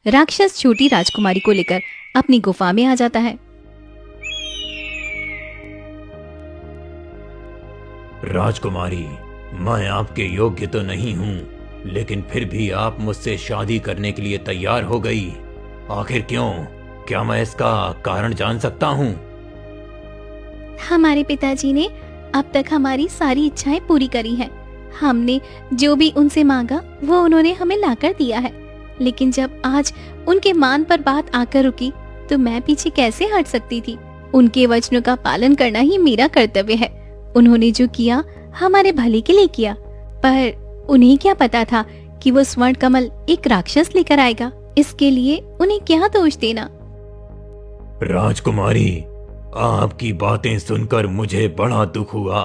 राक्षस छोटी राजकुमारी को लेकर अपनी गुफा में आ जाता है। राजकुमारी, मैं आपके योग्य तो नहीं हूँ, लेकिन फिर भी आप मुझसे शादी करने के लिए तैयार हो गई। आखिर क्यों? क्या मैं इसका कारण जान सकता हूँ? हमारे पिताजी ने अब तक हमारी सारी इच्छाएं पूरी करी हैं। हमने जो भी उनसे मांगा वो उन्होंने हमें लाकर दिया है। लेकिन जब आज उनके मान पर बात आकर रुकी तो मैं पीछे कैसे हट सकती थी। उनके वचनों का पालन करना ही मेरा कर्तव्य है। उन्होंने जो किया हमारे भले के लिए किया, पर उन्हें क्या पता था कि वो स्वर्ण कमल एक राक्षस लेकर आएगा। इसके लिए उन्हें क्या दोष देना। राजकुमारी, आपकी बातें सुनकर मुझे बड़ा दुख हुआ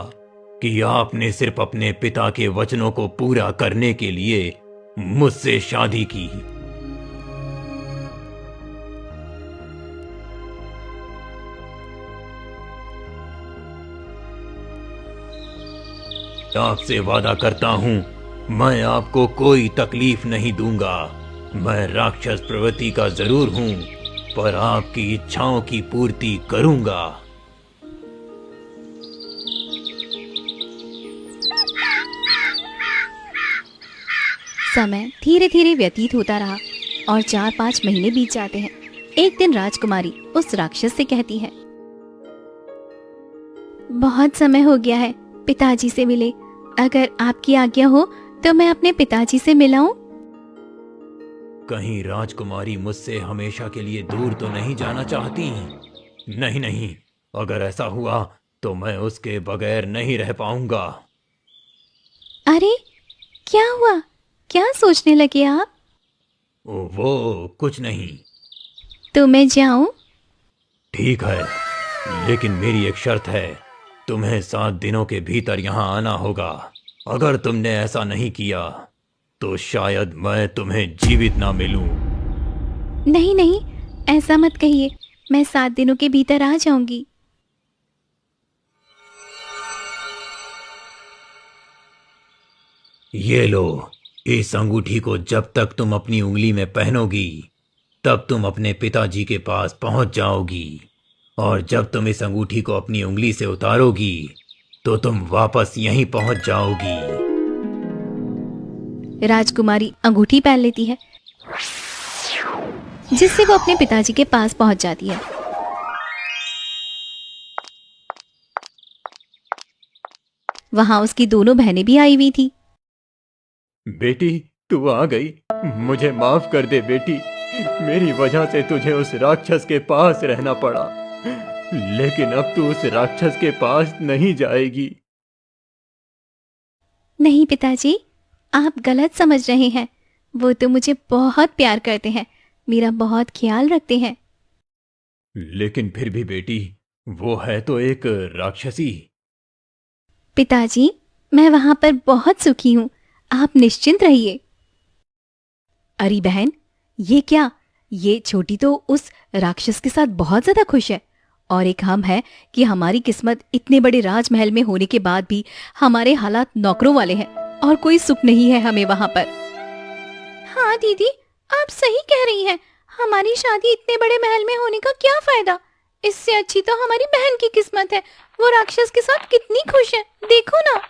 कि आपने सिर्फ अपने पिता के वचनों को पूरा करने के लिए मुझसे शादी की। आपसे वादा करता हूँ, मैं आपको कोई तकलीफ नहीं दूंगा। मैं राक्षस प्रवृत्ति का जरूर हूँ, पर आपकी इच्छाओं की पूर्ति करूंगा। समय धीरे धीरे व्यतीत होता रहा और 4-5 महीने बीत जाते हैं। एक दिन राजकुमारी उस राक्षस से कहती है, बहुत समय हो गया है पिताजी से मिले। अगर आपकी आज्ञा हो तो मैं अपने पिताजी से मिलाऊं। कहीं राजकुमारी मुझसे हमेशा के लिए दूर तो नहीं जाना चाहती? नहीं नहीं, अगर ऐसा हुआ तो मैं उसके बगैर नहीं रह पाऊंगा। अरे क्या हुआ? क्या सोचने लगे आप? वो कुछ नहीं। तो मैं जाऊं? ठीक है, लेकिन मेरी एक शर्त है। तुम्हें 7 दिनों के भीतर यहाँ आना होगा। अगर तुमने ऐसा नहीं किया तो शायद मैं तुम्हें जीवित ना मिलूं। नहीं नहीं, ऐसा मत कहिए। मैं 7 दिनों के भीतर आ जाऊंगी। ये लो, इस अंगूठी को जब तक तुम अपनी उंगली में पहनोगी तब तुम अपने पिताजी के पास पहुंच जाओगी, और जब तुम इस अंगूठी को अपनी उंगली से उतारोगी तो तुम वापस यहीं पहुंच जाओगी। राजकुमारी अंगूठी पहन लेती है, जिससे वो अपने पिताजी के पास पहुंच जाती है। वहां उसकी दोनों बहनें भी आई हुई थी। बेटी, तू आ गई। मुझे माफ कर दे बेटी, मेरी वजह से तुझे उस राक्षस के पास रहना पड़ा, लेकिन अब तू उस राक्षस के पास नहीं जाएगी। नहीं पिताजी, आप गलत समझ रहे हैं। वो तो मुझे बहुत प्यार करते हैं, मेरा बहुत ख्याल रखते हैं। लेकिन फिर भी बेटी, वो है तो एक राक्षसी। पिताजी, मैं वहां पर बहुत सुखी हूँ, आप निश्चिंत रहिए। अरे बहन, ये क्या? ये छोटी तो उस राक्षस के साथ बहुत ज्यादा खुश है, और एक हम है कि हमारी किस्मत इतने बड़े राजमहल में होने के बाद भी हमारे हालात नौकरों वाले हैं और कोई सुख नहीं है हमें वहां पर। हाँ दीदी, आप सही कह रही हैं। हमारी शादी इतने बड़े महल में होने का क्या फायदा? इससे अच्छी तो हमारी बहन की किस्मत है। वो राक्षस के साथ कितनी खुश है, देखो ना।